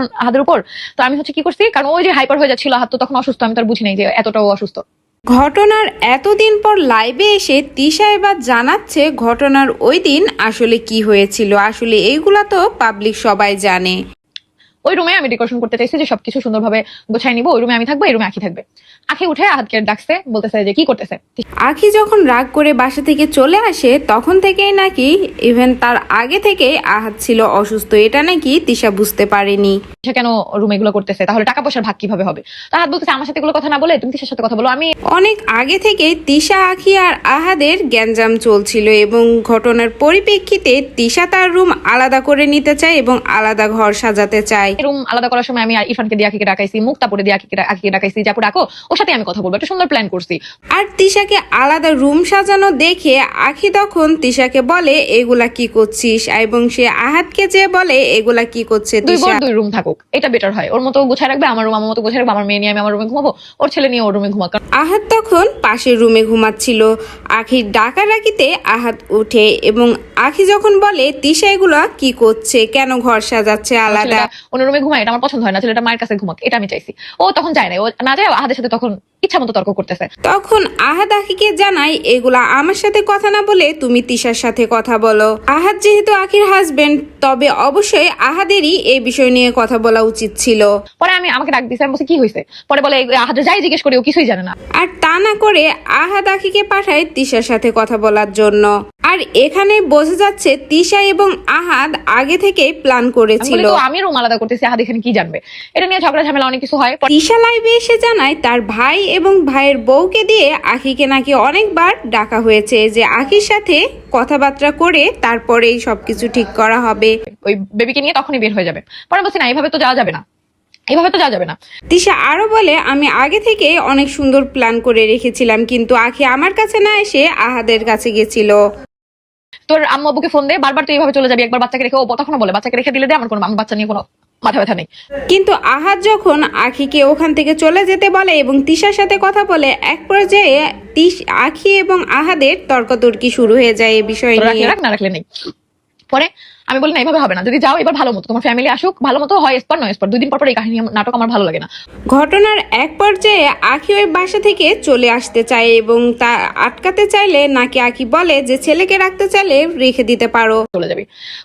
তখন আহাদের উপর। তো আমি হচ্ছে কি করছি, কারণ ওই যে হাইপার হয়ে যাচ্ছিল আহাদ, তো তখন অসুস্থ, আমি তার বুঝি নাই যে এতটাও অসুস্থ। ঘটনার এতদিন পর লাইভে এসে তিশা এবার জানাচ্ছে ঘটনার ওই দিন আসলে কি হয়েছিল। আসলে এইগুলা তো পাবলিক সবাই জানে। ওই রুমে আমি ডেকোরেশন করতে চাইছি যে সবকিছু সুন্দরভাবে গোছাই নিবো, ওই রুমে আমি থাকবো, এই রুমে আখি থাকবে। আখি উঠে আহাদকে ডাকছে, বলতেছে যে কি করতেছে। আখি যখন রাগ করে বাসা থেকে চলে আসে তখন থেকেই নাকি ইভেন তার আগে থেকে আহাদ ছিল অসুস্থ, এটা নাকি তিশা বুঝতে পারেনি। সে কেন রুমে এগুলো করতেছে, তাহলে টাকা পয়সার ভাগ কিভাবে হবে। তো আহাদ বলতেছে আমার সাথে এগুলো কথা না বলে তুমি তিশার সাথে কথা বলো। আমি অনেক আগে থেকে তিশা, আখি আর আহাদের গ্যাঞ্জাম চলছিল এবং ঘটনার পরিপ্রেক্ষিতে তিশা তার রুম আলাদা করে নিতে চায় এবং আলাদা ঘর সাজাতে চায়। রুম আলাদা করার সময় আমি ইরফানকে দিয়ে আখিকে ডাকাইছি, মুক্তাপুরে দিয়ে আখিকে ডাকাইছি, যাপু ডাকো, ওর সাথে আমি কথা বলবো, একটা সুন্দর প্ল্যান করছি। আর তিশাকে আলাদা রুম সাজানো দেখে আখি তখন তিশাকে বলে এগুলা কি করছিস, এবং সে আহাদকে যে বলে এগুলা কি করছে। দুই বোন দুই রুম থাকুক, এটা বেটার হয়। ওর মতো গোছায় রাখবে, আমার রুম আমার মতো গোছায় রাখবে, আমার মেয়ে নিয়ে আমি আমার রুমে ঘুমাবো, ওর ছেলে নিয়ে ওর রুমে ঘুমাক। আহাদ তখন পাশের রুমে ঘুমাচ্ছিল। আখির ডাকাডাকিতে আহাদ উঠে এবং আখি যখন বলে তিশা এগুলা কি করছে, কেন ঘর সাজাচ্ছে আলাদা, অন্য রুমে ঘুমায়, এটা আমার পছন্দ হয় না, ছেলেটা মায়ের কাছে ঘুমাক, এটা আমি চাইছি। ও তখন যায় না, ও না যায় আহাদের সাথে তখন ইচ্ছা মতো তর্ক করতেছে। তখন আহাদ আখিকে জানাই এগুলা আমার সাথে কথা না বলে তুমি তিশার সাথে কথা বলো। আহাদ যেহেতু আখির হাজবেন্ড, তবে অবশ্যই আহাদেরই এই বিষয় নিয়ে কথা বলা উচিত ছিল। পরে আমাকে ডাক দিছে, আমি বলছি কি হয়েছে, পরে বলে আহাদের যাই জিজ্ঞেস করে ও কিছুই জানে না। আর তা না করে আহাদ আখিকে পাঠায় তিশার সাথে কথা বলার জন্য। আর এখানে বোঝা যাচ্ছে তিশা এবং আহাদ আগে থেকে প্ল্যান করেছিল। আমি রুম আলাদা করতেছি, আহাদ এখানে কি জানবে, এটা নিয়ে ঝগড়া ঝামেলা অনেক কিছু হয়। তিশা লাইভে এসে জানায় তার ভাই এবং ভাইয়ের বউকে দিয়ে আখিকে নাকি অনেকবার ডাকা হয়েছে, যে আখির সাথে কথাবার্তা করে তারপরেই সবকিছু ঠিক করা হবে। ওই বেবিকে নিয়ে তখনই বের হয়ে যাবে। পরে বলছি না, এইভাবে তো যাওয়া যাবে না, এভাবে তো যাওয়া যাবে না। তিশা আরো বলে আমি আগে থেকে অনেক সুন্দর প্ল্যান করে রেখেছিলাম, কিন্তু আখি আমার কাছে না এসে আহাদের কাছে গেছিল। তোর আম্মু আব্বুকে ফোন দে, বারবার তুই এইভাবে চলে যাবি, একবার বাচ্চাকে রেখে, ও তখনও বলে বাচ্চাকে রেখে দিলে দে, আমার কোনো বাচ্চা নিয়ে কোনো মাথা ব্যথা নেই। কিন্তু আহাদ যখন আখিকে ওখান থেকে চলে যেতে বলে এবং তিশার সাথে কথা বলে, এক পর্যায়ে আখি এবং আহাদের তর্কাতর্কি শুরু হয়ে যায় এই বিষয় নিয়ে। না রাখলে নেই। পরে আমি বলি না, এইভাবে হবে না, যদি যাও এবার ভালো মতো, তোমার ফ্যামিলি আসুক, ভালো মতো হয় স্পট নয় স্পট, 2 দিন পর এই কাহিনী নাটক আমার ভালো লাগে না। ঘটনার এক পর্যায়ে আখি ওই বাসা থেকে চলে আসতে চায় এবং তা আটকাতে চাইলে নাকি আখি বলে যে ছেলেকে রাখতে চাইলে রেখে দিতে পারো, চলে যাবি।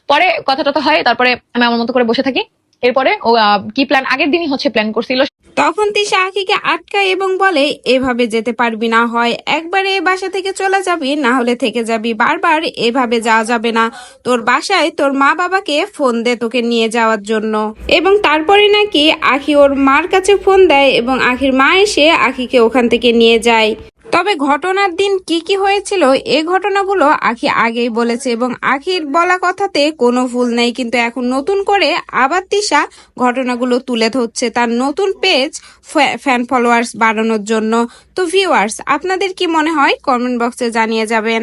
পরে কথাটা তো হয়, তারপরে আমি আমার মতো করে বসে থাকি। এরপরে ও কি প্ল্যান আগের দিনই হচ্ছে প্ল্যান করছিল। তখন তিশা আখিকে আটকায় এবং বলে এভাবে যেতে পারবি না, হয় একবারে এই বাসা থেকে চলে যাবি, না হলে থেকে যাবি, বারবার এভাবে যাওয়া যাবে না, তোর বাসায় তোর মা বাবাকে ফোন দে তোকে নিয়ে যাওয়ার জন্য। এবং তারপরে নাকি আখি ওর মার কাছে ফোন দেয় এবং আখির মা এসে আখিকে ওখান থেকে নিয়ে যায়। তবে ঘটনার দিন কি কি হয়েছিল এই ঘটনাগুলো আখি আগেই বলেছে এবং আখির বলা কথাতে কোনো ভুল নেই, কিন্তু এখন নতুন করে আবার তিশা ঘটনাগুলো তুলে ধরছে তার নতুন পেজ ফ্যান ফলোয়ার্স বাড়ানোর জন্য। তো ভিউয়ার্স, আপনাদের কি মনে হয় কমেন্ট বক্সে জানিয়ে যাবেন।